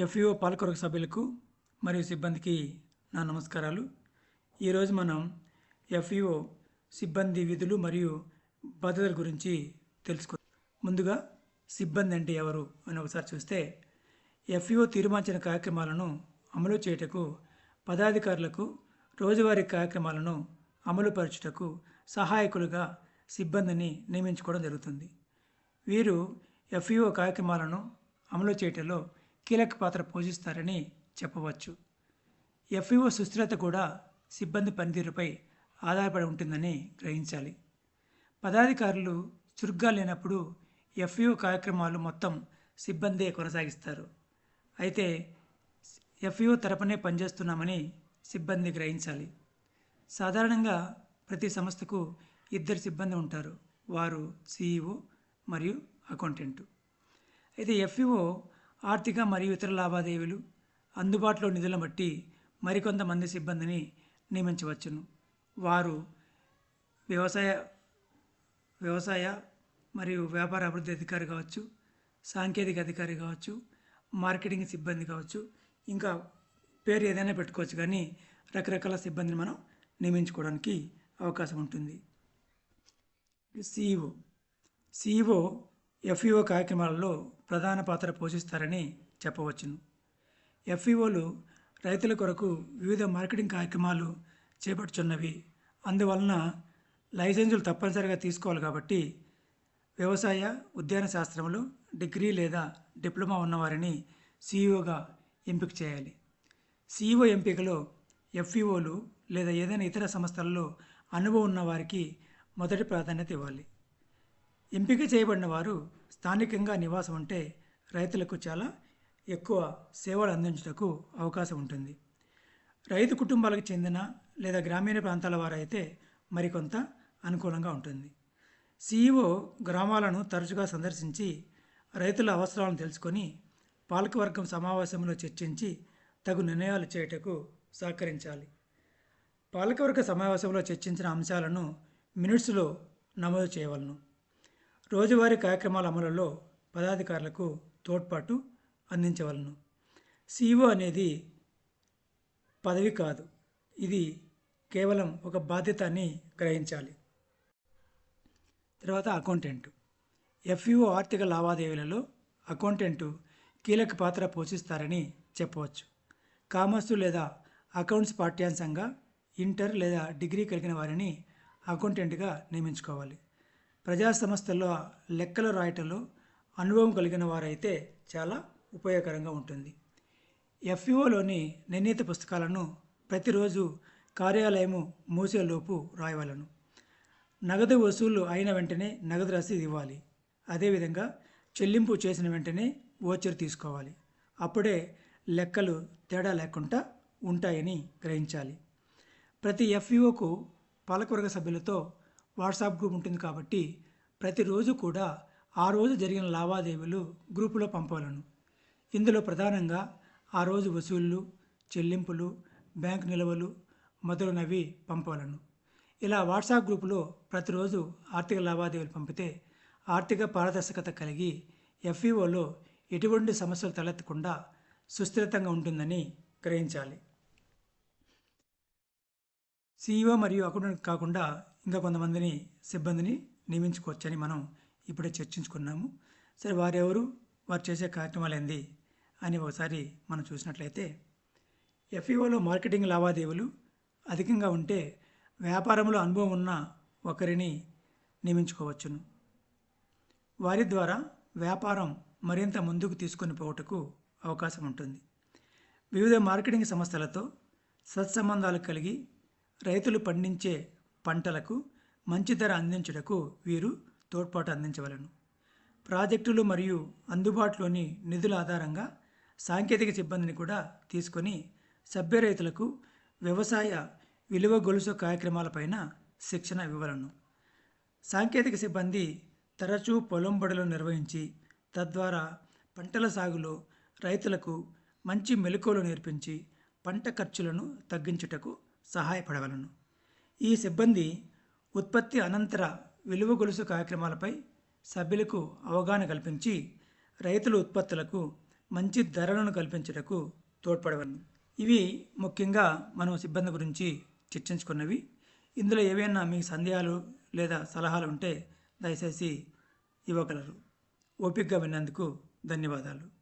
FEO పాలకవర్గ సభ్యులకు మరియు సిబ్బందికి నా నమస్కారాలు. ఈరోజు మనం ఎఫ్ఈఓ సిబ్బంది విధులు మరియు బాధ్యతల గురించి తెలుసుకుందాం. ముందుగా సిబ్బంది అంటే ఎవరు అని ఒకసారి చూస్తే, ఎఫ్ఈఓ తీర్మానించిన కార్యక్రమాలను అమలు చేయుటకు పదాధికారులకు రోజువారీ కార్యక్రమాలను అమలుపరచుటకు సహాయకులుగా సిబ్బందిని నియమించుకోవడం జరుగుతుంది. వీరు ఎఫ్ఈఓ కార్యక్రమాలను అమలు చేయటంలో కీలక పాత్ర పోషిస్తారని చెప్పవచ్చు. ఎఫ్ఈఓ సుస్థిరత కూడా సిబ్బంది పనితీరుపై ఆధారపడి ఉంటుందని గ్రహించాలి. పదాధికారులు చురుగ్గా లేనప్పుడు ఎఫ్ఈఓ కార్యక్రమాలు మొత్తం సిబ్బందే కొనసాగిస్తారు. అయితే ఎఫ్ఈఓ తరపునే పనిచేస్తున్నామని సిబ్బంది గ్రహించాలి. సాధారణంగా ప్రతి సంస్థకు 2 సిబ్బంది ఉంటారు. వారు సిఇఓ మరియు అకౌంటెంట్. అయితే ఎఫ్ఈఓ ఆర్థిక మరియు ఇతర లావాదేవీలు, అందుబాటులో నిధులను బట్టి మరికొంతమంది సిబ్బందిని నియమించవచ్చును. వారు వ్యవసాయ మరియు వ్యాపార అభివృద్ధి అధికారి కావచ్చు, సాంకేతిక అధికారి కావచ్చు, మార్కెటింగ్ సిబ్బంది కావచ్చు, ఇంకా పేరు ఏదైనా పెట్టుకోవచ్చు. కానీ రకరకాల సిబ్బందిని మనం నియమించుకోవడానికి అవకాశం ఉంటుంది. సిఇఓ ఎఫ్ఈఓ కార్యక్రమాలలో ప్రధాన పాత్ర పోషిస్తారని చెప్పవచ్చును. ఎఫ్ఈఓలు రైతుల కొరకు వివిధ మార్కెటింగ్ కార్యక్రమాలు చేపడుచున్నవి. అందువలన లైసెన్సులు తప్పనిసరిగా తీసుకోవాలి. కాబట్టి వ్యవసాయ ఉద్యాన శాస్త్రంలో డిగ్రీ లేదా డిప్లొమా ఉన్నవారిని సిఇఓగా ఎంపిక చేయాలి. సిఇఓ ఎంపికలో ఎఫ్ఈఓలు లేదా ఏదైనా ఇతర సంస్థలలో అనుభవం ఉన్న వారికి మొదటి ప్రాధాన్యత ఇవ్వాలి. ఎంపిక చేయబడిన వారు స్థానికంగా నివాసం ఉంటే రైతులకు చాలా ఎక్కువ సేవలు అందించుటకు అవకాశం ఉంటుంది. రైతు కుటుంబాలకు చెందిన లేదా గ్రామీణ ప్రాంతాల వారైతే మరికొంత అనుకూలంగా ఉంటుంది. సిఇఓ గ్రామాలను తరచుగా సందర్శించి రైతుల అవసరాలను తెలుసుకొని పాలకవర్గం సమావేశంలో చర్చించి తగు నిర్ణయాలు చేయుటకు సహకరించాలి. పాలకవర్గ సమావేశంలో చర్చించిన అంశాలను మినిట్స్లో నమోదు చేయవలను. రోజువారీ కార్యక్రమాల అమలులో పదాధికారులకు తోడ్పాటు అందించవలను. సిఇఓ అనేది పదవి కాదు, ఇది కేవలం ఒక బాధ్యత అని గ్రహించాలి. తర్వాత అకౌంటెంట్. ఎఫ్ఈఓ ఆర్థిక లావాదేవీలలో అకౌంటెంటు కీలక పాత్ర పోషిస్తారని చెప్పవచ్చు. కామర్సు లేదా అకౌంట్స్ పాఠ్యాంశంగా ఇంటర్ లేదా డిగ్రీ కలిగిన వారిని అకౌంటెంట్గా నియమించుకోవాలి. ప్రజా సంస్థల్లో లెక్కలు రాయటంలో అనుభవం కలిగిన వారైతే చాలా ఉపయోగకరంగా ఉంటుంది. ఎఫ్ఈఓలోని నిర్ణీత పుస్తకాలను ప్రతిరోజు కార్యాలయము మూసేలోపు రాయవలను. నగదు వసూలు అయిన వెంటనే నగదు రసీదు ఇవ్వాలి. అదేవిధంగా చెల్లింపు చేసిన వెంటనే వోచర్ తీసుకోవాలి. అప్పుడే లెక్కలు తేడా లేకుండా ఉంటాయని గ్రహించాలి. ప్రతి ఎఫ్ఈఓకు పాలకవర్గ సభ్యులతో వాట్సాప్ గ్రూప్ ఉంటుంది. కాబట్టి ప్రతిరోజు కూడా ఆ రోజు జరిగిన లావాదేవీలు గ్రూపులో పంపవలను. ఇందులో ప్రధానంగా ఆ రోజు వసూళ్లు, చెల్లింపులు, బ్యాంకు నిల్వలు మొదలైనవి పంపవలను. ఇలా వాట్సాప్ గ్రూపులో ప్రతిరోజు ఆర్థిక లావాదేవీలు పంపితే ఆర్థిక పారదర్శకత కలిగి ఎఫ్ఈఓలో ఎటువంటి సమస్యలు తలెత్తకుండా సుస్థిరంగా ఉంటుందని గ్రహించాలి. సిఇఓ మరియు అకౌంటెంట్ కాకుండా ఇంకా కొంతమందిని సిబ్బందిని నియమించుకోవచ్చని మనం ఇప్పుడే చర్చించుకున్నాము. సరే, వారెవరు, వారు చేసే కార్యక్రమాలు ఏంది అని ఒకసారి మనం చూసినట్లయితే, ఎఫ్ఈఓలో మార్కెటింగ్ లావాదేవీలు అధికంగా ఉంటే వ్యాపారంలో అనుభవం ఉన్న ఒకరిని నియమించుకోవచ్చును. వారి ద్వారా వ్యాపారం మరింత ముందుకు తీసుకొని పోవటకు అవకాశం ఉంటుంది. వివిధ మార్కెటింగ్ సంస్థలతో సత్సంబంధాలు కలిగి రైతులు పండించే పంటలకు మంచి ధర అందించుటకు వీరు తోడ్పాటు అందించవలను. ప్రాజెక్టులు మరియు అందుబాటులోని నిధుల ఆధారంగా సాంకేతిక సిబ్బందిని కూడా తీసుకొని సభ్య రైతులకు వ్యవసాయ విలువ గొలుసు కార్యక్రమాలపైన శిక్షణ ఇవ్వవలను. సాంకేతిక సిబ్బంది తరచూ పొలం బడులు నిర్వహించి తద్వారా పంటల సాగులో రైతులకు మంచి మెలకువలు నేర్పించి పంట ఖర్చులను తగ్గించుటకు సహాయపడవలను. ఈ సిబ్బంది ఉత్పత్తి అనంతర విలువ గొలుసు కార్యక్రమాలపై సభ్యులకు అవగాహన కల్పించి రైతుల ఉత్పత్తులకు మంచి ధరలను కల్పించుటకు తోడ్పడవలను. ఇవి ముఖ్యంగా మనం సిబ్బంది గురించి చర్చించుకున్నవి. ఇందులో ఏవైనా మీ సందేహాలు లేదా సలహాలు ఉంటే దయచేసి ఇవ్వగలరు. ఓపికగా విన్నందుకు ధన్యవాదాలు.